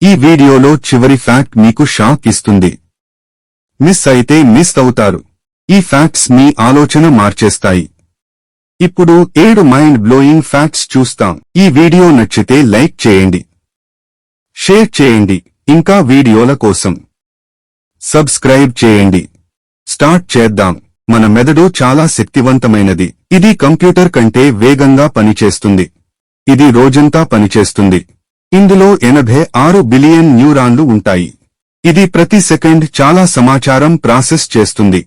ఈ వీడియోలో చివరి ఫ్యాక్ట్ మీకు షాక్ ఇస్తుంది. మిస్ అయితే మిస్ అవుతారు. ఈ ఫ్యాక్ట్స్ మీ ఆలోచన మార్చేస్తాయి. ఇప్పుడు 7 మైండ్ బ్లోయింగ్ ఫ్యాక్ట్స్ చూస్తాం. ఈ వీడియో నచ్చితే లైక్ చేయండి, షేర్ చేయండి, ఇంకా వీడియోల కోసం సబ్స్క్రైబ్ చేయండి. స్టార్ట్ చేద్దాం. మన మెదడు చాలా శక్తివంతమైనది. ఇది కంప్యూటర్ కంటే వేగంగా పనిచేస్తుంది. ఇది రోజంతా పనిచేస్తుంది. ఇందులో 86 బిలియన్ న్యూరాన్లు ఉంటాయి. ఇది ప్రతి సెకండ్ చాలా సమాచారం ప్రాసెస్ చేస్తుంది.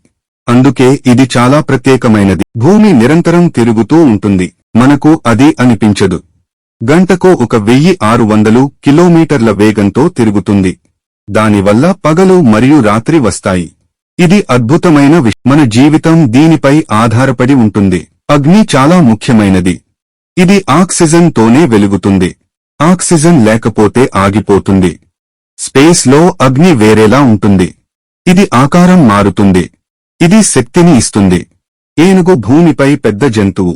అందుకే ఇది చాలా ప్రత్యేకమైనది. భూమి నిరంతరం తిరుగుతూ ఉంటుంది. మనకు అది అనిపించదు. గంటకు 1600 కిలోమీటర్ల వేగంతో తిరుగుతుంది. దానివల్ల పగలు మరియు రాత్రి వస్తాయి. ఇది అద్భుతమైన మన జీవితం దీనిపై ఆధారపడి ఉంటుంది. అగ్ని చాలా ముఖ్యమైనది. ఇది ఆక్సిజన్ తోనే వెలుగుతుంది. ఆక్సిజన్ లేకపోతే ఆగిపోతుంది. స్పేస్ లో అగ్ని వేరేలా ఉంటుంది. ఇది ఆకారం మారుతుంది. ఇది శక్తిని ఇస్తుంది. ఏనుగు భూమిపై పెద్ద జంతువు.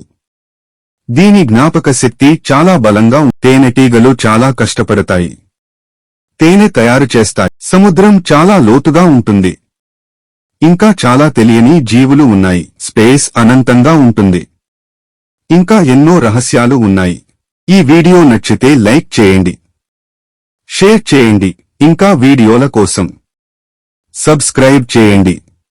దీని జ్ఞాపక శక్తి చాలా బలంగా తేనెటీగలు చాలా కష్టపడతాయి. తేనె తయారు చేస్తాయి. సముద్రం చాలా లోతుగా ఉంటుంది. ఇంకా చాలా తెలియని జీవులు ఉన్నాయి. స్పేస్ అనంతంగా ఉంటుంది. ఇంకా ఎన్నో రహస్యాలు ఉన్నాయి. ఈ వీడియో నచ్చితే లైక్ చేయండి, షేర్ చేయండి, ఇంకా వీడియోల కోసం సబ్స్క్రైబ్ చేయండి.